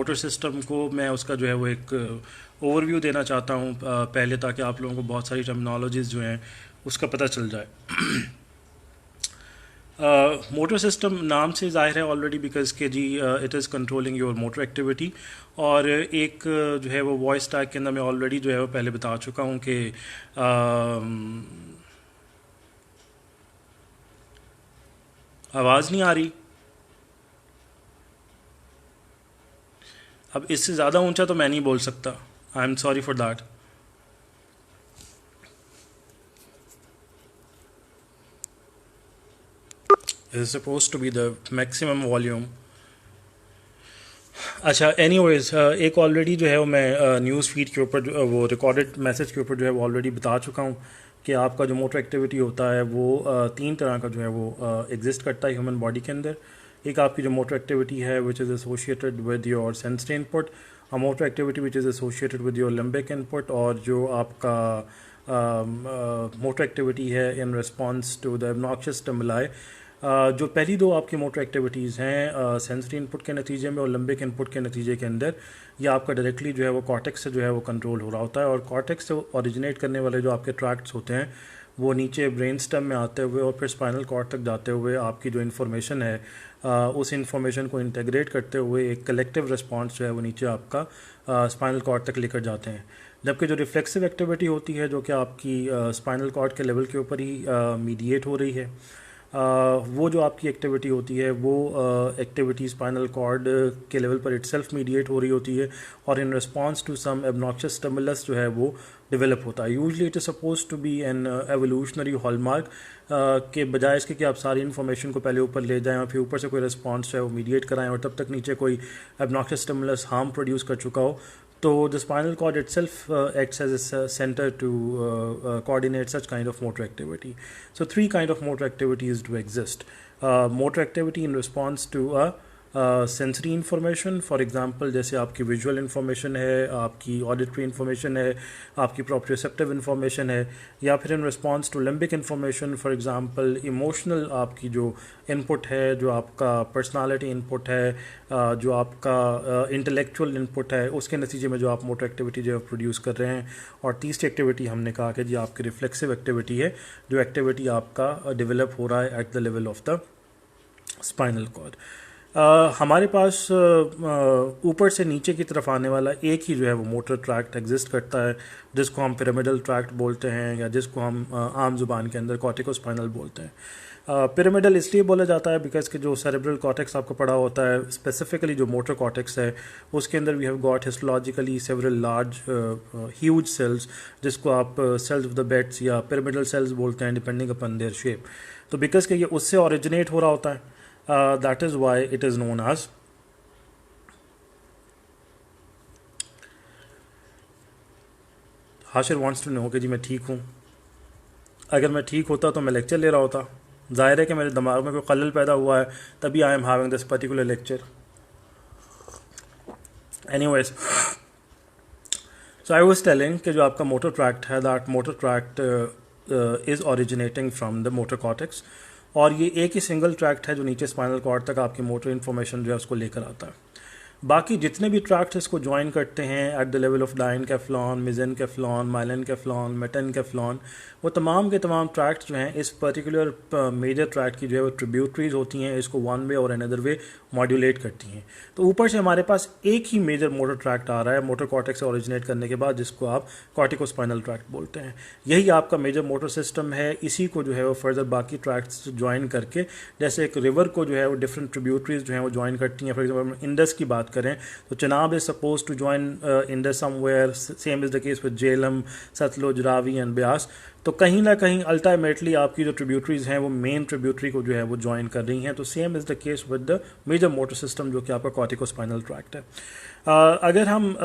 Motor system को मैं उसका जो है वो एक ओवरव्यू देना चाहता हूँ पहले, ताकि आप लोगों को बहुत सारी टर्मिनोलॉजीज़ जो हैं उसका पता चल जाए। मोटर सिस्टम नाम से ज़ाहिर है already, because K G it is controlling your motor activity. और एक जो है वो वॉइस टैग के अंदर मैं ऑलरेडी जो है वो पहले बता चुका हूँ कि आवाज़ नहीं आ रही। अब इससे ज़्यादा ऊंचा तो मैं नहीं बोल सकता, I am sorry for that. Is suppose to be the maximum volume. अच्छा, एनीवेज एक ऑलरेडी जो है वो मैं न्यूज़ फीड के ऊपर वो रिकॉर्डेड मैसेज के ऊपर जो है वो ऑलरेडी बता चुका हूँ कि आपका जो मोटर एक्टिविटी होता है वो तीन तरह का जो है वो एग्जिस्ट करता है ह्यूमन बॉडी के अंदर। एक आपकी जो मोटर एक्टिविटी है which is associated with your sensory input, a motor activity which is associated with your limbic input, और जो आपका मोटर एक्टिविटी है in response to the obnoxious stimuli. जो पहली दो आपकी मोटर एक्टिविटीज़ हैं सेंसरी इनपुट के नतीजे में और लिम्बिक इनपुट के नतीजे के अंदर, ये आपका डायरेक्टली जो है वो कॉर्टेक्स से जो है वो कंट्रोल हो रहा होता है। और कॉर्टेक्स से ओरिजिनेट करने वाले जो आपके ट्रैक्ट्स होते हैं वो नीचे ब्रेन स्टेम में आते हुए और फिर स्पाइनल कॉर्ड तक जाते हुए आपकी जो इन्फॉर्मेशन है उस इन्फॉर्मेशन को इंटीग्रेट करते हुए एक कलेक्टिव रिस्पॉन्स जो है वो नीचे आपका स्पाइनल कॉर्ड तक लेकर जाते हैं। जबकि जो रिफ्लेक्सिव एक्टिविटी होती है जो कि आपकी स्पाइनल कॉर्ड के लेवल के ऊपर ही मीडिएट हो रही है, वो जो आपकी एक्टिविटी होती है वो एक्टिविटी स्पाइनल कॉर्ड के लेवल पर इटसेल्फ मीडिएट हो रही होती है और in response to some obnoxious stimulus जो है वो डेवलप होता है। Usually it is suppose to be an evolutionary hallmark, के बजाय इसके कि आप सारी इन्फॉर्मेशन को पहले ऊपर ले जाएं और फिर ऊपर से कोई रिस्पॉन्स जो है वो मीडिएट कराएं और तब तक नीचे कोई एब्नॉक्शियस स्टिमुलस हार्म प्रोड्यूस कर चुका हो। So the spinal cord itself acts as a center to coordinate such kind of motor activity. So three kind of motor activities do exist. Motor activity in response to a sensory information, for example जैसे आपकी visual information है, आपकी auditory information है, आपकी proprioceptive information है, या फिर in response to limbic information, for example emotional आपकी जो इनपुट है, जो आपका पर्सनालिटी इनपुट है, जो आपका इंटेलेक्चुअल इनपुट है, उसके नतीजे में जो आप मोटर एक्टिविटी जो है प्रोड्यूस कर रहे हैं। और तीसरी एक्टिविटी हमने कहा कि जी आपकी रिफ्लेक्सिव एक्टिविटी है, जो एक्टिविटी आपका डेवलप हो रहा है at the level of the spinal cord. हमारे पास ऊपर से नीचे की तरफ आने वाला एक ही जो है वो मोटर ट्रैक्ट एग्जिस्ट करता है, जिसको हम पिरामिडल ट्रैक्ट बोलते हैं या जिसको हम आम जुबान के अंदर कॉर्टिकोस्पाइनल बोलते हैं। पिरामिडल इसलिए बोला जाता है बिकॉज कि जो सेरेब्रल कॉर्टेक्स आपको पड़ा होता है, स्पेसिफिकली जो मोटर कॉर्टेक्स है, उसके अंदर we have got histologically several large huge cells, जिसको आप सेल्स ऑफ द बेड्स या पिरामिडल सेल्स बोलते हैं डिपेंडिंग अपॉन देयर शेप। तो बिकॉज कि ये उससे ओरिजिनेट हो रहा होता है, that is why it is known as Hashir wants to know कि जी मैं ठीक हूँ। अगर मैं ठीक होता तो मैं लेक्चर ले रहा होता। जाहिर है कि मेरे दिमाग में कोई खलल पैदा हुआ है, तभी I am having this particular lecture. Anyways, so I was telling कि जो आपका मोटर ट्रैक्ट है, that motor tract is originating from the motor cortex, और ये एक ही सिंगल ट्रैक्ट है जो नीचे स्पाइनल कॉर्ड तक आपकी मोटर इन्फॉर्मेशन जो है उसको लेकर आता है। बाकी जितने भी ट्रैक्ट इसको ज्वाइन करते हैं एट द लेवल ऑफ डाइनकेफ्लॉन, मेसेनकेफ्लॉन, माइलेनकेफ्लॉन, मेटेनकेफ्लॉन, वो तमाम के तमाम ट्रैक्ट जो हैं इस पर्टिकुलर मेजर ट्रैक्ट की जो है वो ट्रिब्यूटरीज होती हैं, इसको वन वे और अनदर वे मॉड्यूलेट करती हैं। तो ऊपर से हमारे पास एक ही मेजर मोटर ट्रैक्ट आ रहा है मोटर कॉर्टेक्स से ओरिजिनेट करने के बाद, जिसको आप कॉर्टिकोस्पाइनल ट्रैक्ट बोलते हैं। यही आपका मेजर मोटर सिस्टम है। इसी को जो है वो फर्दर बाकी ट्रैक्ट्स ज्वाइन करके, जैसे एक रिवर को जो है वो डिफरेंट ट्रिब्यूटरीज जो हैं वो ज्वाइन करती हैं। फॉर एग्जाम्पल इंडस की बात करें तो Chenab is suppose to join Indus somewhere, same is the case with Jhelum, Sutlej, Ravi and Beas. तो कहीं ना कहीं अल्टीमेटली आपकी जो ट्रिब्यूटरीज हैं वो मेन ट्रिब्यूटरी को जो है वो ज्वाइन कर रही हैं। तो same is the case with the major motor system जो कि आपका कॉर्टिकोस्पाइनल ट्रैक्ट है। अगर हम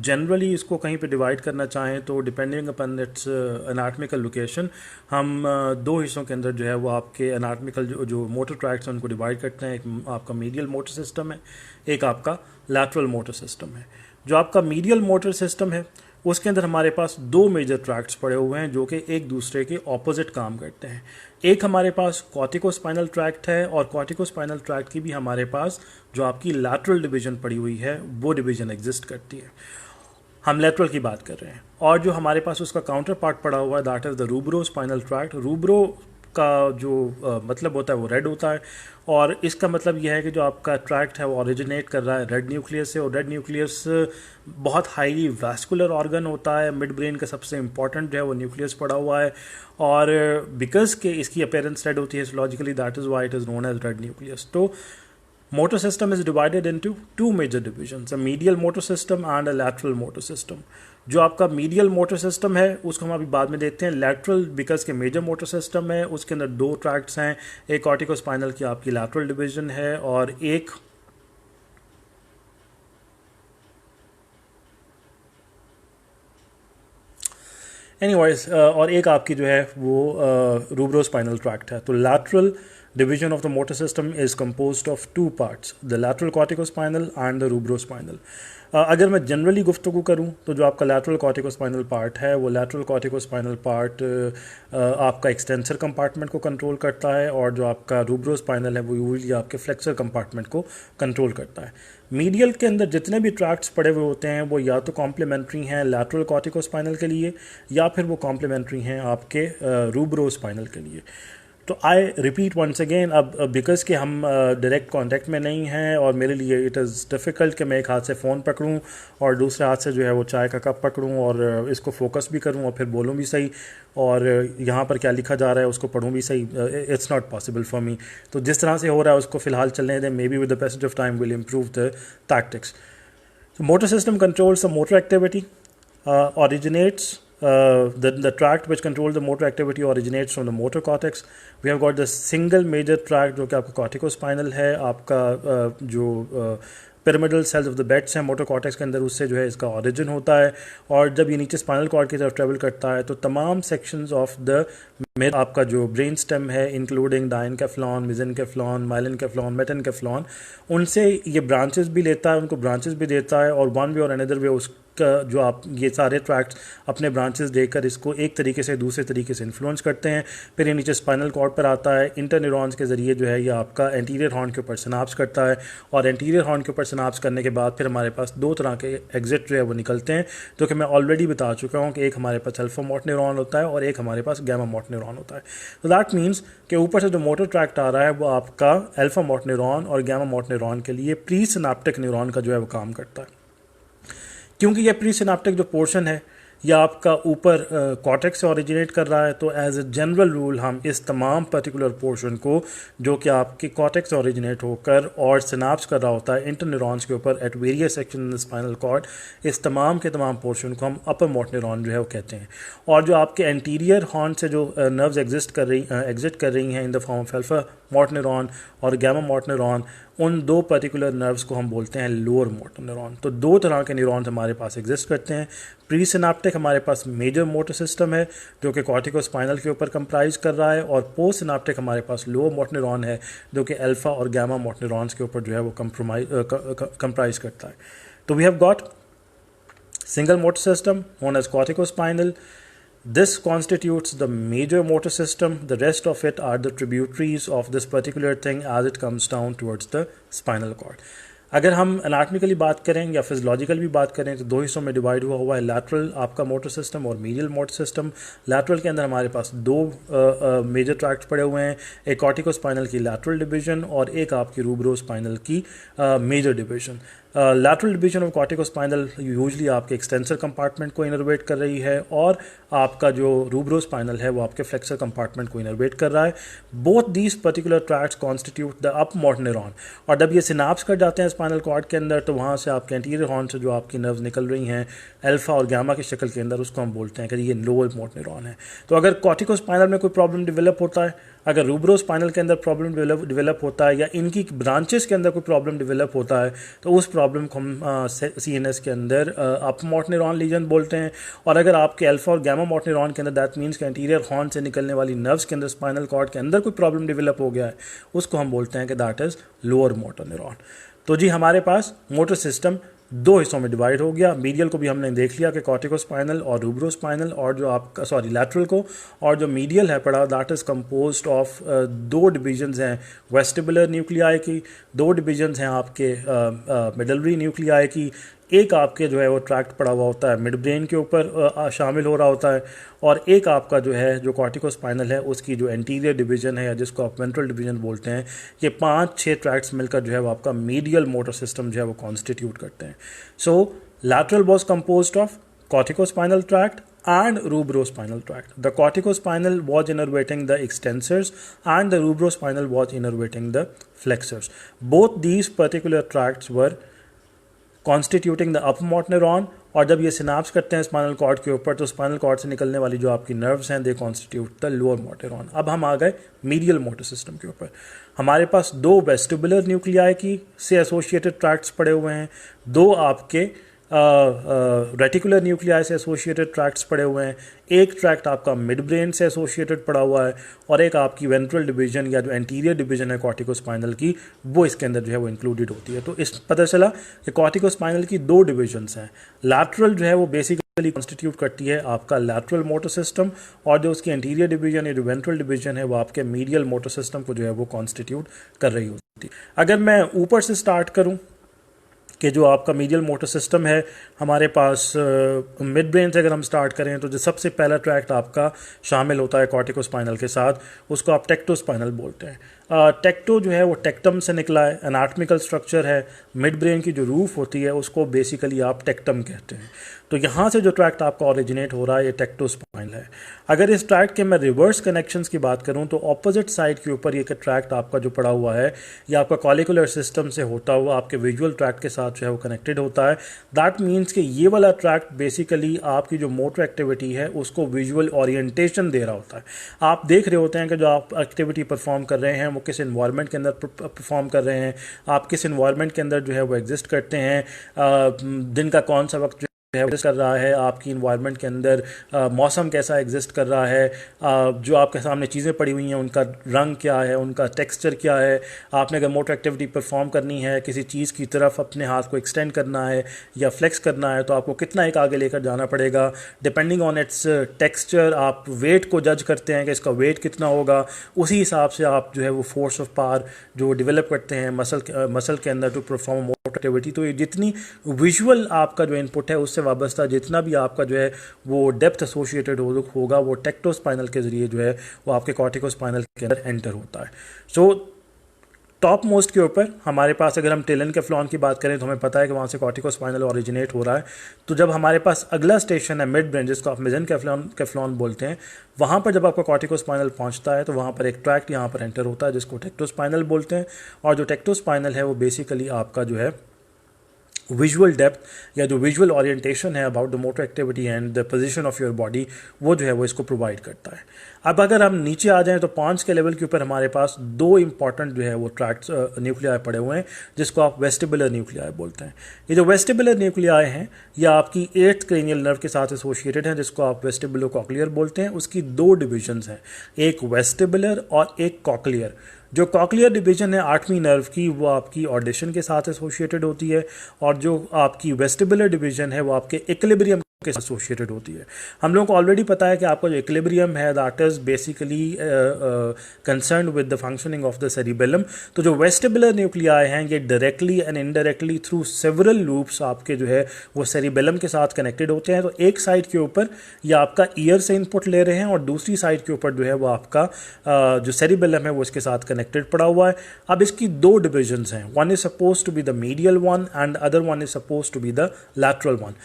जनरली इसको कहीं पे डिवाइड करना चाहें तो depending upon it's anatomical location, हम दो हिस्सों के अंदर जो है वो आपके एनाटमिकल जो मोटर ट्रैक्ट्स हैं उनको डिवाइड करते हैं। एक आपका मीडियल मोटर सिस्टम है, एक आपका लैटरल मोटर सिस्टम है। जो आपका मीडियल मोटर सिस्टम है उसके अंदर हमारे पास दो मेजर ट्रैक्ट्स पड़े हुए हैं जो कि एक दूसरे के ऑपोजिट काम करते हैं। एक हमारे पास कॉर्टिकोस्पाइनल ट्रैक्ट है और कॉर्टिकोस्पाइनल ट्रैक्ट की भी हमारे पास जो आपकी लैटरल डिवीजन पड़ी हुई है वो डिवीजन एग्जिस्ट करती है। हम लेटरल की बात कर रहे हैं। और जो हमारे पास उसका काउंटर पार्ट पड़ा हुआ है दैट इज़ द रूब्रोस्पाइनल ट्रैक्ट। रूब्रो का जो मतलब होता है वो रेड होता है, और इसका मतलब यह है कि जो आपका ट्रैक्ट है वो ओरिजिनेट कर रहा है रेड न्यूक्लियस से, और रेड न्यूक्लियस बहुत हाईली वैस्कुलर ऑर्गन होता है। मिड ब्रेन का सबसे इंपॉर्टेंट जो है वो न्यूक्लियस पड़ा हुआ है, और बिकॉज के इसकी अपेयरेंस रेड होती है histologically that is why it is known as red nucleus. तो motor system is divided into two major divisions, a medial motor system and a lateral motor system. जो आपका मीडियल मोटर सिस्टम है उसको हम अभी बाद में देखते हैं। लैटरल बिकॉज के मेजर मोटर सिस्टम है, उसके अंदर दो ट्रैक्ट्स हैं, एक कॉर्टिकोस्पाइनल की आपकी लैटरल डिवीजन है और एक और एक आपकी जो है वो रूब्रोस्पाइनल ट्रैक्ट है। तो lateral division of the motor system is composed of two parts, the lateral corticospinal and the rubrospinal. अगर मैं जनरली गुफ्तगू करूं तो जो आपका lateral corticospinal part है वो lateral corticospinal part आपका एक्सटेंसर कंपार्टमेंट को कंट्रोल करता है, और जो आपका रूब्रोस्पाइनल है वो यूजली आपके फ्लेक्सर कंपार्टमेंट को कंट्रोल करता है। मीडियल के अंदर जितने भी ट्रैक्ट्स पड़े हुए होते हैं वो या तो कॉम्प्लीमेंट्री हैं लैटरल कॉर्टिकोस्पाइनल के लिए, या फिर वो कॉम्प्लीमेंट्री हैं आपके रूब्रोस्पाइनल के लिए। तो आई रिपीट वंस अगेन, अब बिकॉज कि हम डायरेक्ट कांटेक्ट में नहीं हैं और मेरे लिए इट इज़ डिफ़िकल्ट कि मैं एक हाथ से फ़ोन पकड़ूं और दूसरे हाथ से जो है वो चाय का कप पकड़ूं और इसको फोकस भी करूं और फिर बोलूं भी सही, और यहाँ पर क्या लिखा जा रहा है उसको पढ़ूं भी सही। It's not possible for me. तो जिस तरह से हो रहा है उसको फ़िलहाल चलने दें, may be with the passage of time will improve the tactics. Motor system controls the motor activity, originates the tract which controls the motor activity originates from the motor cortex. We have got the single major tract जो कि आपका corticospinal है, आपका जो pyramidal cells of the Betz हैं motor cortex के अंदर, उससे जो है इसका ओरिजिन होता है। और जब ये नीचे स्पाइनल कॉर्ड की तरफ ट्रेवल करता है तो तमाम सेक्शंस ऑफ द आपका जो ब्रेन स्टेम है इंक्लूडिंग डायनकेफ्लॉन, मेसेनकेफ्लॉन, माइलिनकेफ्लॉन, मेटेनकेफ्लॉन, उनसे ये ब्रांचेस भी लेता है, उनको ब्रांचेस भी देता है, और वन वे और अनदर वे उसका जो आप ये सारे ट्रैक्ट्स अपने ब्रांचेस देकर इसको एक तरीके से दूसरे तरीके से इन्फ्लुएंस करते हैं। फिर ये नीचे स्पाइनल कॉर्ड पर आता है, इंटरन्यूरॉन्स के ज़रिए जो है ये आपका एंटीरियर हॉर्न के ऊपर सिनाप्स करता है, और एंटीरियर हॉर्न के ऊपर सिनाप्स करने के बाद फिर हमारे पास दो तरह के एग्जिट जो है वो निकलते हैं, जो कि मैं ऑलरेडी बता चुका हूँ कि एक हमारे पास अल्फा मोटर न्यूरॉन होता है और एक हमारे पास गैमा मोटर न्यूरॉन होता है। तो दैट मीन्स कि ऊपर से जो मोटर ट्रैक्ट आ रहा है वो आपका अल्फा मोटर न्यूरॉन और गैमा मोटर न्यूरॉन के लिए प्री सिनाप्टिक न्यूरॉन का जो है वो काम करता है। क्योंकि ये प्री सिनाप्टिक जो पोर्शन है या आपका ऊपर कॉर्टेक्स से ओरिजिनेट कर रहा है, तो एज ए जनरल रूल हम इस तमाम पर्टिकुलर पोर्शन को जो कि आपके कॉर्टेक्स से ओरिजिनेट होकर और सिनाप्स कर रहा होता है इंटरन्यूरॉन्स के ऊपर at various section in the spinal cord, इस तमाम के तमाम पोर्शन को हम अपर मोटर न्यूरॉन जो है वो कहते हैं। और जो आपके एंटीरियर हॉर्न से जो नर्व्स एग्जिट कर रही हैं in the form of alpha motor neuron और गैमा मोटर न्यूरॉन, उन दो पर्टिकुलर नर्व्स को हम बोलते हैं लोअर मोटर न्यूरॉन। तो दो तरह के न्यूरॉन्स हमारे पास एग्जिस्ट करते हैं। प्री सिनाप्टिक हमारे पास मेजर मोटर सिस्टम है जो कि कॉर्टिकोस्पाइनल के ऊपर कंप्राइज कर रहा है, और पोस्ट सिनाप्टिक हमारे पास लोअर मोटर न्यूरॉन है जो कि अल्फा और गैमा मोटर न्यूरॉन्स के ऊपर जो है वो कंप्राइज करता है। तो we have got single motor system known as corticospinal. This constitutes the major motor system. The rest of it are the tributaries of this particular thing as it comes down towards the spinal cord. अगर हम anatomically बात करें या physiological भी बात करें तो दो हिस्सों में डिवाइड हुआ है लैटरल आपका मोटर सिस्टम और मीडियल मोटर सिस्टम। लैटरल के अंदर हमारे पास दो मेजर ट्रैक्ट पड़े हुए हैं, एक कॉर्टिकोस्पाइनल की लैटरल डिवीजन और एक आपकी रूब्रोस्पाइनल की major division. Lateral division of corticospinal usually आपके एक्सटेंसर कंपार्टमेंट को इनर्वेट कर रही है, और आपका जो रूब्रोस्पाइनल है वो आपके फ्लेक्सर कंपार्टमेंट को इनर्वेट कर रहा है। Both these particular tracts constitute the up motor neuron, और जब ये सिनाप्स कर जाते हैं स्पाइनल कॉर्ड के अंदर तो वहाँ से आपके एंटीरियर हॉर्न से जो आपकी नर्व्स निकल रही हैं अल्फा और गामा की शक्ल के अंदर, उसको हम बोलते हैं कि ये लोअर मोटर न्यूरॉन है। तो अगर कॉर्टिकोस्पाइनल में कोई प्रॉब्लम डेवलप होता है, अगर रूब्रोस्पाइनल के अंदर प्रॉब्लम डेवलप होता है या इनकी ब्रांचेस के अंदर कोई प्रॉब्लम डेवलप होता है, तो उस प्रॉब्लम को हम सीएनएस के अंदर अप मोटर न्यूरॉन लीजन बोलते हैं। और अगर आपके अल्फा और गैमा मोटर न्यूरॉन के अंदर दैट मीन्स के एंटीरियर हॉर्न से निकलने वाली नर्व्स के अंदर स्पाइनल कॉर्ड के अंदर कोई प्रॉब्लम डेवलप हो गया है, उसको हम बोलते हैं कि that is lower motor neuron. तो जी हमारे पास मोटर सिस्टम दो हिस्सों में डिवाइड हो गया। मीडियल को भी हमने देख लिया कि कॉर्टिकोस्पाइनल और रूब्रोस्पाइनल, और जो आपका लैटरल को, और जो मीडियल है पड़ा दैट इज़ कंपोज्ड ऑफ दो डिविजन्स हैं वेस्टिबुलर न्यूक्लियाई की, दो डिविजन्स हैं आपके मिडलरी न्यूक्लियाई की। एक आपके जो है वो ट्रैक्ट पड़ा हुआ होता है मिड ब्रेन के ऊपर शामिल हो रहा होता है, और एक आपका जो है जो कॉर्टिकोस्पाइनल है उसकी जो एंटीरियर डिवीजन है या जिसको आप वेंट्रल डिवीजन बोलते हैं, ये 5-6 ट्रैक्ट्स मिलकर जो है वो आपका मीडियल मोटर सिस्टम जो है वो कॉन्स्टिट्यूट करते हैं। So lateral was composed of corticospinal tract and rubrospinal tract. The corticospinal was innervating the extensors and the rubrospinal was innervating the flexors. Both these particular tracts were constituting the upper motor neuron, और जब ये synapse करते हैं spinal cord के ऊपर तो spinal cord से निकलने वाली जो आपकी नर्व्स हैं they constitute the lower motor neuron. अब हम आ गए मीडियल मोटर सिस्टम के ऊपर। हमारे पास दो वेस्टिबुलर न्यूक्लियाई की से एसोसिएटेड ट्रैक्ट्स पड़े हुए हैं, दो आपके रेटिकुलर न्यूक्लियाई से एसोसिएटेड ट्रैक्ट्स पड़े हुए हैं, एक ट्रैक्ट आपका मिड ब्रेन से एसोसिएटेड पड़ा हुआ है, और एक आपकी वेंट्रल डिवीजन या जो एंटीरियर डिवीजन है कॉर्टिकोस्पाइनल की वो इसके अंदर जो है वो इंक्लूडेड होती है। तो इस पता चला कि कॉर्टिकोस्पाइनल की दो डिविजन्स हैं। लैटरल जो है वो बेसिकली कॉन्स्टिट्यूट करती है आपका लैटरल मोटर सिस्टम, और जो उसकी एंटीरियर डिवीजन या जो वेंट्रल डिवीजन है वो आपके मीडियल मोटर सिस्टम को जो है वो कॉन्स्टिट्यूट कर रही होती है। अगर मैं ऊपर से स्टार्ट करूँ कि जो आपका मीडियल मोटर सिस्टम है हमारे पास मिड ब्रेन से अगर हम स्टार्ट करें तो जो सबसे पहला ट्रैक्ट आपका शामिल होता है कॉर्टिकोस्पाइनल के साथ, उसको आप टेक्टोस्पाइनल बोलते हैं। टेक्टो जो है वो टेक्टम से निकला है, एनाटॉमिकल स्ट्रक्चर है। मिड ब्रेन की जो रूफ होती है उसको बेसिकली आप टेक्टम कहते हैं। तो यहाँ से जो ट्रैक्ट आपका ओरिजिनेट हो रहा है ये टेक्टोस्पाइनल है। अगर इस ट्रैक्ट के मैं रिवर्स कनेक्शंस की बात करूँ तो ऑपोजिट साइड के ऊपर ये ट्रैक्ट आपका जो पड़ा हुआ है ये आपका कॉलिकुलर सिस्टम से होता हुआ आपके विजुअल ट्रैक्ट के साथ जो है वो कनेक्टेड होता है। दैट मीन्स कि ये वाला ट्रैक्ट बेसिकली आपकी जो मोटर एक्टिविटी है उसको विजुअल ओरिएंटेशन दे रहा होता है। आप देख रहे होते हैं कि जो आप एक्टिविटी परफॉर्म कर रहे हैं वो किस इन्वायरमेंट के अंदर परफॉर्म कर रहे हैं, आप किस इन्वायरमेंट के अंदर जो है वो एग्जिस्ट करते हैं, दिन का कौन सा वक्त एग्जिस्ट कर रहा है, आपकी इन्वायरमेंट के अंदर मौसम कैसा एग्जिस्ट कर रहा है, जो आपके सामने चीज़ें पड़ी हुई हैं उनका रंग क्या है, उनका टेक्सचर क्या है। आपने अगर मोटर एक्टिविटी परफॉर्म करनी है, किसी चीज़ की तरफ अपने हाथ को एक्सटेंड करना है या फ्लेक्स करना है तो आपको कितना एक आगे लेकर जाना पड़ेगा। डिपेंडिंग ऑन इट्स टेक्सचर आप वेट को जज करते हैं कि इसका वेट कितना होगा, उसी हिसाब से आप जो है वो फोर्स ऑफ पावर जो डेवलप करते हैं मसल के अंदर टू परफॉर्म मोटर एक्टिविटी। तो ये जितनी विजुअल आपका जो इनपुट है उससे वाबस्ता जितना भी आपका जो है वो डेप्थ एसोसिएटेड होगा वो टेक्टोस्पाइनल के जरिए जो है वो आपके कॉर्टिकोस्पाइनल के अंदर एंटर होता है। सो टॉप मोस्ट के ऊपर हमारे पास अगर हम टेलेनकेफ्लॉन की बात करें तो हमें पता है कि वहाँ से कॉर्टिकोस्पाइनल ओरिजिनेट हो रहा है। तो जब हमारे पास अगला स्टेशन है मिड ब्रेन जिसको आप मेसेनकेफ्लॉन बोलते हैं, वहाँ पर जब आपका कॉर्टिकोस्पाइनल पहुँचता है तो वहाँ पर एक ट्रैक्ट यहाँ पर एंटर होता है जिसको टेक्टोस्पाइनल बोलते हैं। और जो टेक्टोस्पाइनल है वो बेसिकली आपका जो है विजुअल डेप्थ या जो विजुअल ओरिएंटेशन है about the motor activity and the position of your body वो जो है वो इसको प्रोवाइड करता है। अब अगर हम नीचे आ जाएं तो 5 के लेवल के ऊपर हमारे पास दो इंपॉर्टेंट जो है वो ट्रैक्ट्स न्यूक्लियाई पड़े हुए हैं जिसको आप वेस्टिबुलर न्यूक्लियाई बोलते हैं। ये जो वेस्टिबुलर न्यूक्लियाई हैं ये आपकी 8th क्रेनियल नर्व के साथ एसोसिएटेड हैं जिसको आप वेस्टिबुलोकॉक्लियर बोलते हैं। उसकी दो डिविजन्स हैं, एक वेस्टिबुलर और एक कॉक्लियर। जो कॉक्लियर डिवीजन है 8वीं नर्व की वो आपकी ऑडिशन के साथ एसोसिएटेड होती है, और जो आपकी वेस्टिबुलर डिवीजन है वो आपके इक्विलिब्रियम के एसोसिएटेड होती है। हम लोगों को ऑलरेडी पता है कि आपका जो इक्विलिब्रियम है that is basically concern with the functioning of the cerebellum. तो जो वेस्टिबुलर न्यूक्लियाई हैं ये directly and indirectly through several loops आपके जो है वो सेरिबेलम के साथ कनेक्टेड होते हैं। तो एक साइड के ऊपर ये आपका ईयर से इनपुट ले रहे हैं और दूसरी साइड के ऊपर जो है वो आपका जो सेरिबेलम है वो इसके साथ कनेक्टेड पड़ा हुआ है। अब इसकी दो डिविजन्स हैं, one is suppose to be the medial one and other one is suppose to be the lateral one.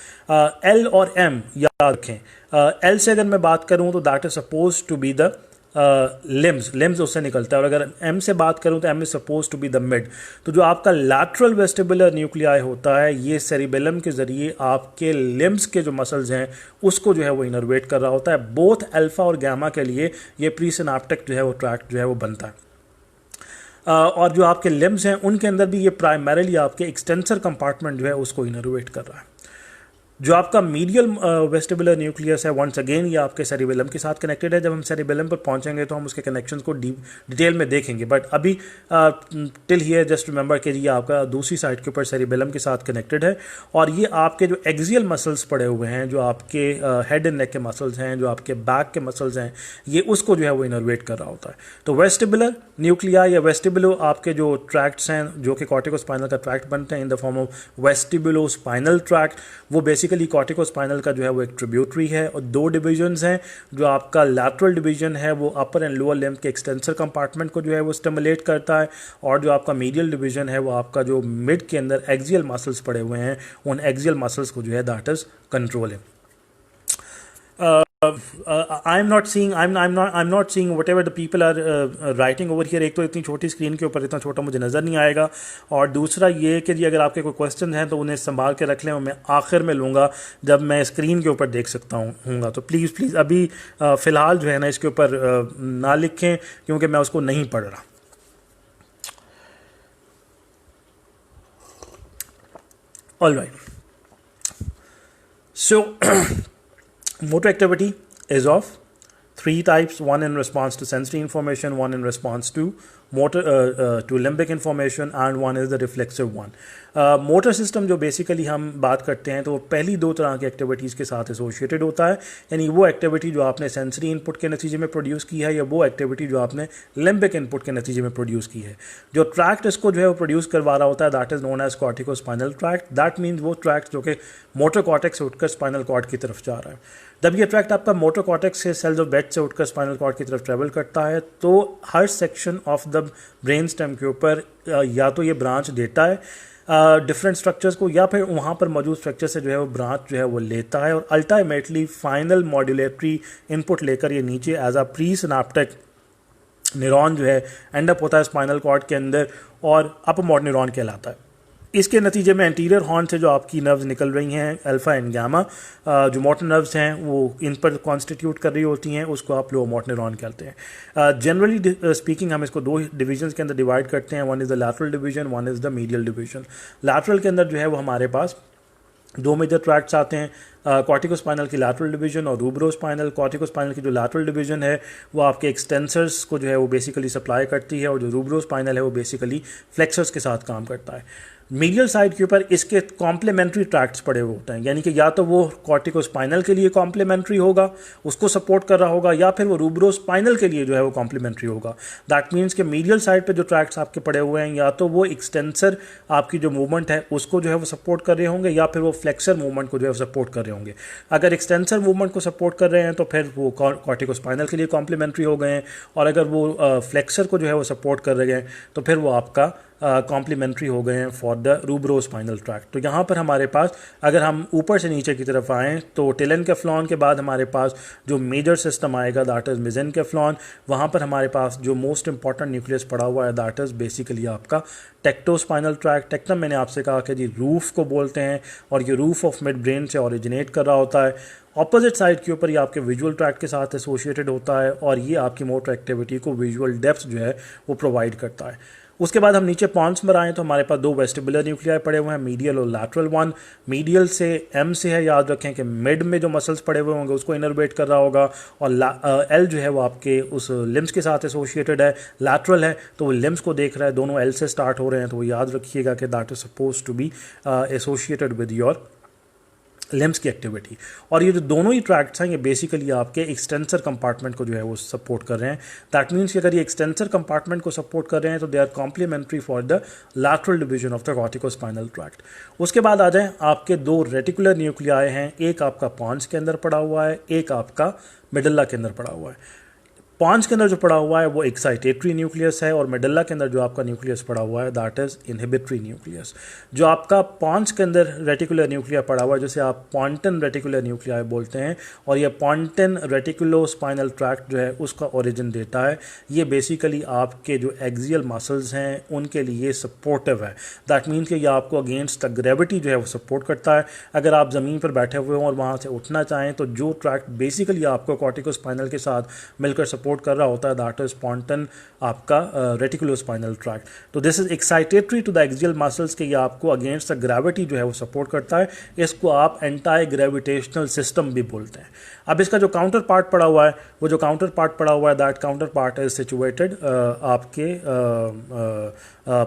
L और एम याद रखें। एल से अगर मैं बात करूं तो that is suppose to be the limbs उससे निकलता है, और अगर एम से बात करूं तो M is suppose to be the mid. तो जो आपका लैटरल वेस्टिबुलर न्यूक्लियाई होता है ये सेरिबेलम के जरिए आपके लिम्स के जो मसल्स हैं उसको जो है वो इनर्वेट कर रहा होता है। बोथ अल्फा और गामा के लिए ये प्री सिनाप्टिक जो है वो ट्रैक्ट जो है वो बनता है। और जो आपके लिम्स हैं उनके अंदर भी ये प्राइमरीली आपके एक्सटेंसर कंपार्टमेंट जो है उसको इनर्वेट कर रहा है। जो आपका मीडियल वेस्टिबुलर न्यूक्लियस है, वंस अगेन ये आपके सेरिबेलम के साथ कनेक्टेड है। जब हम सेरिबेलम पर पहुंचेंगे तो हम उसके कनेक्शंस को डिटेल में देखेंगे, बट अभी टिल हियर जस्ट रिमेंबर कि ये आपका दूसरी साइड के ऊपर सेरिबेलम के साथ कनेक्टेड है। और ये आपके जो एक्सियल मसल्स पड़े हुए हैं, जो आपके हेड एंड नेक के मसल्स हैं, जो आपके बैक के मसल्स हैं, ये उसको जो है वो इनर्वेट कर रहा होता है। तो वेस्टिबुलर न्यूक्लिया या वेस्टिबुलो आपके जो ट्रैक्ट्स हैं जो कि कॉर्टिकोस्पाइनल का ट्रैक्ट बनते हैं in the form of vestibulo spinal tract, वो बेसिकली कॉर्टिकोस्पाइनल का जो है वो एक ट्रिब्यूटरी है। और दो डिविजन्स हैं, जो आपका लैटरल डिवीजन है वो अपर एंड लोअर लिम्ब के एक्सटेंसर कंपार्टमेंट को जो है वो स्टिमुलेट करता है, और जो आपका मीडियल डिवीजन है वो आपका जो मिड के अंदर एक्सियल मसल्स पड़े हुए हैं उन एक्सियल मसल्स को जो है that is controlling. I'm not seeing I'm not seeing whatever the people are writing over here। एक तो इतनी छोटी स्क्रीन के ऊपर इतना छोटा मुझे नज़र नहीं आएगा, और दूसरा ये कि जी अगर आपके कोई क्वेश्चन हैं तो उन्हें संभाल के रख लें, और मैं आखिर में लूँगा जब मैं स्क्रीन के ऊपर देख सकता हूँगा। तो प्लीज़ अभी फ़िलहाल जो है ना इसके ऊपर ना लिखें, क्योंकि मैं उसको नहीं पढ़ रहा। All right, so motor activity is of three types: one in response to sensory information, one in response to to limbic information, and one is the reflexive one। Motor system जो बेसिकली हम बात करते हैं तो वो पहली दो तरह की एक्टिविटीज़ के साथ एसोसिएटेड होता है, यानी वो एक्टिविटी जो आपने सेंसरी इनपुट के नतीजे में प्रोड्यूस की है, या वो एक्टिविटी जो आपने लिम्बिक इनपुट के नतीजे में प्रोड्यूस की है। जो ट्रैक्ट इसको जो है वो प्रोड्यूस करवा रहा होता है that is known as corticospinal tract. That means वो ट्रैक्ट जो कि मोटर कॉर्टेक्स से उठकर स्पाइनल कॉर्ड की तरफ जा रहा है। जब ये ट्रैक्ट आपका मोटर कॉर्टेक्स से सेल्स ऑफ बेड से उठकर स्पाइनल कॉर्ड की तरफ ट्रेवल करता है, तो हर section of the brain stem के ऊपर या तो ये ब्रांच देता है डिफरेंट स्ट्रक्चर्स को, या फिर वहाँ पर मौजूद स्ट्रक्चर से जो है वो ब्रांच जो है वो लेता है, और अल्टीमेटली फाइनल मॉड्यूलेटरी इनपुट लेकर ये नीचे as a presynaptic neuron जो है एंड अप होता है स्पाइनल कॉर्ड के अंदर, और अपर मोटर न्यूरॉन कहलाता है। इसके नतीजे में एंटीरियर हॉर्न से जो आपकी नर्व्स निकल रही हैं अल्फा एंड गामा, जो मोटर नर्व्स हैं वो इन पर कॉन्स्टिट्यूट कर रही होती हैं, उसको आप लोअर मोटर न्यूरॉन कहते हैं। जनरली स्पीकिंग हम इसको दो डिवीजन्स के अंदर डिवाइड करते हैं, one is the lateral division, one is the medial division. Lateral के अंदर जो है वो हमारे पास दो मेजर ट्रैक्ट्स आते हैं, कॉर्टिकोस्पाइनल की लैटरल डिवीजन और रूब्रोस्पाइनल। कॉर्टिकोस्पाइनल की जो लैटरल डिवीजन है वो आपके एक्सटेंसर्स को जो है वो बेसिकली सप्लाई करती है, और जो रूब्रोस्पाइनल है वो बेसिकली फ्लेक्सर्स के साथ काम करता है। मीडियल साइड के ऊपर इसके कॉम्प्लीमेंट्री ट्रैक्ट्स पड़े हुए होते हैं, यानी कि या तो वो कॉर्टिकोस्पाइनल के लिए कॉम्प्लीमेंट्री होगा, उसको सपोर्ट कर रहा होगा, या फिर वो रूब्रोस्पाइनल के लिए जो है वो कॉम्प्लीमेंट्री होगा। दैट मीन्स कि मीडियल साइड पे जो ट्रैक्ट्स आपके पड़े हुए हैं, या तो वो एक्सटेंसर आपकी जो मूवमेंट है उसको जो है वो सपोर्ट कर रहे होंगे, या फिर वो फ्लेक्सर मूवमेंट को जो है सपोर्ट कर रहे होंगे। अगर एक्सटेंसर मूवमेंट को सपोर्ट कर रहे हैं तो फिर वो कॉर्टिकोस्पाइनल के लिए कॉम्प्लीमेंट्री हो गए हैं, और अगर वो फ्लेक्सर को जो है वो सपोर्ट कर रहे हैं तो फिर वो आपका कॉम्प्लीमेंट्री हो गए हैं फॉर द रूब्रोस्पाइनल ट्रैक्ट। तो यहाँ पर हमारे पास अगर हम ऊपर से नीचे की तरफ आएँ तो टेलेनकेफ्लॉन के बाद हमारे पास जो मेजर सिस्टम आएगा दैट इज़ मेसेनकेफ्लॉन। वहाँ पर हमारे पास जो मोस्ट इंपॉर्टेंट न्यूक्लियस पड़ा हुआ है दैट इज़ बेसिकली आपका टेक्टोस्पाइनल ट्रैक्ट। टेक्टम मैंने आपसे कहा कि जी रूफ को बोलते हैं, और ये रूफ ऑफ मिड ब्रेन से ओरिजिनेट कर रहा होता है। ऑपोजिट साइड के ऊपर ये आपके विजुअल ट्रैक्ट के साथ एसोसिएटेड होता है, और ये आपकी मोटर एक्टिविटी को विजुअल डेप्थ जो है वो प्रोवाइड करता है। उसके बाद हम नीचे पॉन्स पर आएँ तो हमारे पास दो वेस्टिबुलर न्यूक्लियाई पड़े हुए हैं, मीडियल और लैटरल वन। मीडियल से एम से है, याद रखें कि मिड में जो मसल्स पड़े हुए होंगे उसको इनर्वेट कर रहा होगा, और एल जो है वो आपके उस लिम्स के साथ एसोसिएटेड है। लैटरल है तो वो लिम्स को देख रहा है, दोनों एल से स्टार्ट हो रहे हैं, तो वो याद रखिएगा कि that is suppose to be associated with your limbs की एक्टिविटी। और ये जो दोनों ही ट्रैक्ट्स हैं ये बेसिकली आपके एक्सटेंसर कंपार्टमेंट को जो है वो सपोर्ट कर रहे हैं। दैट मीन्स कि अगर ये एक्सटेंसर कंपार्टमेंट को सपोर्ट कर रहे हैं तो they are complementary for the lateral division of the corticospinal tract. उसके बाद आ जाएं, आपके दो रेटिकुलर न्यूक्लियाई हैं, एक आपका पॉन्स के अंदर पड़ा हुआ है, एक आपका मेडुल्ला के अंदर पड़ा हुआ है। पॉन्स के अंदर जो पड़ा हुआ है वो एक्साइटेटरी न्यूक्लियस है, और मेडुल्ला के अंदर जो आपका न्यूक्लियस पड़ा हुआ है दैट इज इनहिबिटरी न्यूक्लियस। जो आपका पॉन्स के अंदर रेटिकुलर न्यूक्लिया पड़ा हुआ है जिसे आप पॉन्टन रेटिकुलर न्यूक्लिया बोलते हैं, और ये पॉन्टन रेटिकुलोस्पाइनल ट्रैक्ट जो है उसका ओरिजिन देता है। ये बेसिकली आपके जो एक्सियल मसल्स हैं उनके लिए सपोर्टिव है। दैट मीन्स कि ये आपको अगेंस्ट द ग्रेविटी जो है वो सपोर्ट करता है। अगर आप ज़मीन पर बैठे हुए हों और वहाँ से उठना चाहें तो जो ट्रैक्ट बेसिकली आपको कॉर्टिकोस्पाइनल के साथ मिलकर सपोर्ट कर रहा होता है, दैट इज पॉन्टन आपका रेटिकुलोस्पाइनल ट्रैक्ट। तो this is excitatory to the axial muscles के, ये आपको अगेंस्ट द ग्रेविटी जो है वो सपोर्ट करता है। इसको आप एंटाई ग्रेविटेशनल सिस्टम भी बोलते हैं। अब इसका जो काउंटर पार्ट पड़ा हुआ है, वो जो काउंटर पार्ट पड़ा हुआ है, that counter part is situated आपके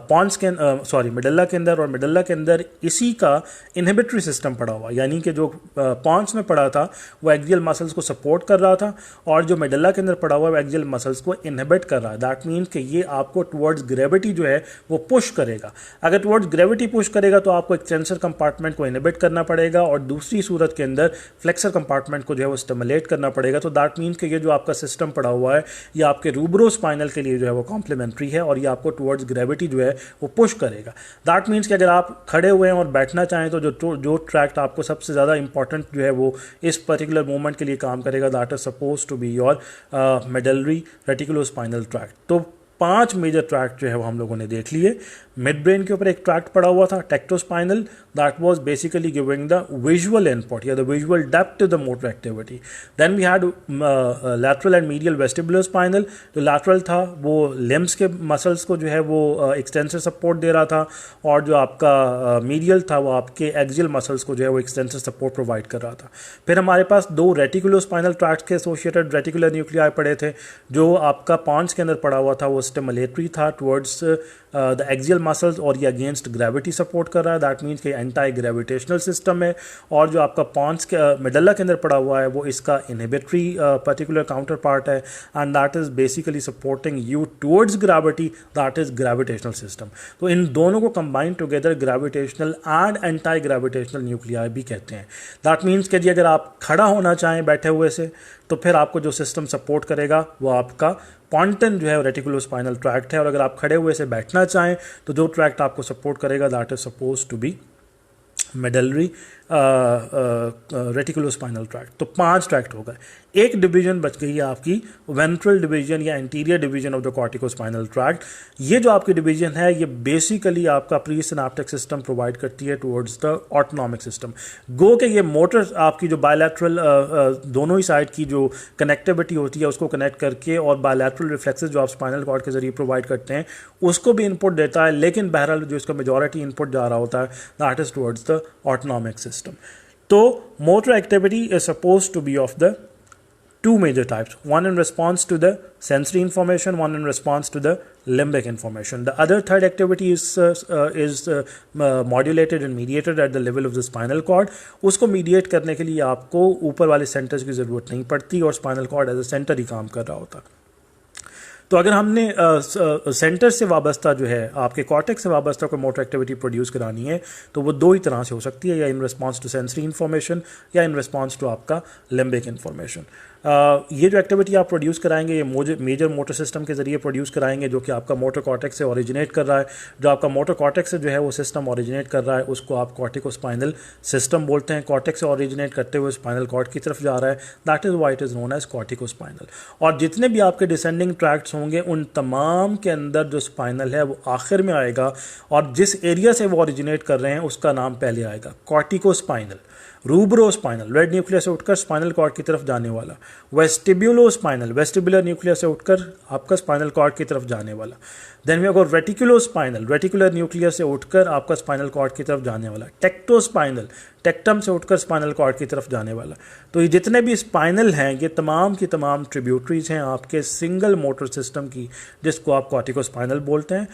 पॉन्स के सॉरी मेडल्ला के अंदर, और मेडल्ला के अंदर इसी का इनहिबिटरी सिस्टम पड़ा हुआ, यानी कि जो पॉन्स में पड़ा था वो एक्सियल मसल्स को सपोर्ट कर रहा था, और जो मेडल्ला के अंदर पड़ा हुआ है वो एक्सियल मसल्स को इनहिबिट कर रहा है। दैट मीन्स कि ये आपको टुवर्ड्स ग्रेविटी जो है वो पुश करेगा। अगर टुवर्ड्स ग्रेविटी पुश करेगा तो आपको एक्सटेंसर कंपार्टमेंट को इनहिबिट करना पड़ेगा, और दूसरी सूरत के अंदर फ्लेक्सर कंपार्टमेंट को जो है वो स्टिमुलेट करना पड़ेगा। तो दैट मीन्स कि ये जो आपका सिस्टम पड़ा हुआ है ये आपके रूब्रोस्पाइनल के लिए जो है वो कॉम्प्लीमेंट्री है, और ये आपको टुवर्ड्स ग्रेविटी जो है वो पुश करेगा। दैट मीन्स कि अगर आप खड़े हुए हैं और बैठना चाहें तो जो ट्रैक्ट आपको सबसे ज़्यादा इंपॉर्टेंट जो है वो इस पर्टिकुलर मूवमेंट के लिए काम करेगा, that is suppose to be your medullary reticulospinal tract. तो 5 मेजर ट्रैक्ट जो है वो हम लोगों ने देख लिए। मिड ब्रेन के ऊपर एक ट्रैक्ट पड़ा हुआ था tectospinal, that was basically giving the visual input या the visual depth to the motor activity. Then we had lateral and medial vestibular spinal. जो लैटरल था वो लिम्स के मसल्स को जो है वो एक्सटेंसर सपोर्ट दे रहा था, और जो आपका मीडियल था वो आपके एक्सियल मसल्स को जो है वो एक्सटेंसर सपोर्ट प्रोवाइड कर रहा था। फिर हमारे पास 2 रेटिकुलोस्पाइनल ट्रैक्ट के एसोसिएटेड रेटिकुलर न्यूक्लियाई पड़े थे। जो आपका पॉन्स के अंदर पड़ा हुआ था वो स्टिमुलेटरी था टुवर्ड्स द एक्सियल मसल्स, और ये अगेंस्ट ग्रेविटी सपोर्ट कर रहा है, दैट मीन्स कि एंटाई ग्रेविटेशनल सिस्टम है। और जो आपका पॉन्स के मेडल्ला के अंदर पड़ा हुआ है वो इसका इनहिबिटरी पर्टिकुलर काउंटर पार्ट है, and that is basically supporting you towards gravity, that is gravitational system. तो इन दोनों को combine together gravitational and anti gravitational nuclei भी कहते हैं। दैट मीन्स कि जी अगर आप खड़ा होना चाहें बैठे हुए से, तो फिर आपको जो सिस्टम सपोर्ट करेगा वो आपका पॉन्टन जो है रेटिकुलोस्पाइनल ट्रैक्ट है, और अगर आप खड़े हुए से बैठना चाहें तो जो ट्रैक्ट आपको सपोर्ट करेगा that is suppose to be medullary reticulospinal tract. तो 5 ट्रैक्ट हो गए। एक डिवीजन बच गई है आपकी वेंट्रल डिवीजन या interior division of the corticospinal tract. ये जो आपकी डिवीजन है ये बेसिकली आपका प्री सिनेप्टिक सिस्टम प्रोवाइड करती है टुवर्ड्स द ऑटोनॉमिक सिस्टम। गो के ये मोटर आपकी जो बायलैटरल दोनों ही साइड की जो कनेक्टिविटी होती है उसको कनेक्ट करके, और बायलैटरल रिफ्लेक्सेस जो आप स्पाइनल कॉर्ड के जरिए प्रोवाइड करते हैं उसको भी इनपुट देता है, लेकिन बहरहाल जो इसका मेजॉरिटी इनपुट जा रहा होता है that is towards the autonomic system. तो motor activity is supposed to be of the 2 major types, one in response to the sensory information, one in response to the limbic information. The other third activity is modulated and mediated at the level of the spinal cord. उसको mediate करने के लिए आपको ऊपर वाले centres की ज़रूरत नहीं पड़ती, और spinal cord as a centre ही काम कर रहा होता। तो अगर हमने सेंटर से वाबस्ता जो है आपके कॉर्टेक्स से वाबस्ता कोई मोटर एक्टिविटी प्रोड्यूस करानी है तो वो 2 ही तरह से हो सकती है, या in response to sensory information या इन रिस्पांस टू आपका लिम्बिक इन्फॉर्मेशन। ये जो एक्टिविटी आप प्रोड्यूस कराएंगे ये मेजर मोटर सिस्टम के जरिए प्रोड्यूस कराएंगे, जो कि आपका मोटर कॉर्टेक्स से ओरिजिनेट कर रहा है। जो आपका मोटर कॉर्टेक्स से जो है वो सिस्टम ओरिजिनेट कर रहा है उसको आप कॉर्टिकोस्पाइनल सिस्टम बोलते हैं। कॉर्टेक्स से ओरिजिनेट करते हुए स्पाइनल कॉर्ड की तरफ जा रहा है, that is why it is known as corticospinal. और जितने भी आपके डिसेंडिंग ट्रैक्ट्स होंगे उन तमाम के अंदर जो स्पाइनल है वो आखिर में आएगा, और जिस एरिया से वो ओरिजिनेट कर रहे हैं उसका नाम पहले आएगा, कॉर्टिकोस्पाइनल। रूब्रोस्पाइनल, रेड न्यूक्लियस से उठकर स्पाइनल कॉर्ड की तरफ जाने वाला। वेस्टिब्यूलोस्पाइनल, वेस्टिबुलर न्यूक्लियस से उठकर आपका स्पाइनल कॉर्ड की तरफ जाने वाला। Then we have got reticulospinal, reticular nucleus से उठकर आपका स्पाइनल कॉर्ड की तरफ जाने वाला। टेक्टोस्पाइनल, टेक्टम से उठकर स्पाइनल कॉर्ड की तरफ जाने वाला। तो ये जितने भी स्पाइनल हैं ये तमाम की तमाम ट्रिब्यूटरीज हैं आपके सिंगल मोटर सिस्टम की, जिसको आप कॉर्टिकोस्पाइनल बोलते हैं।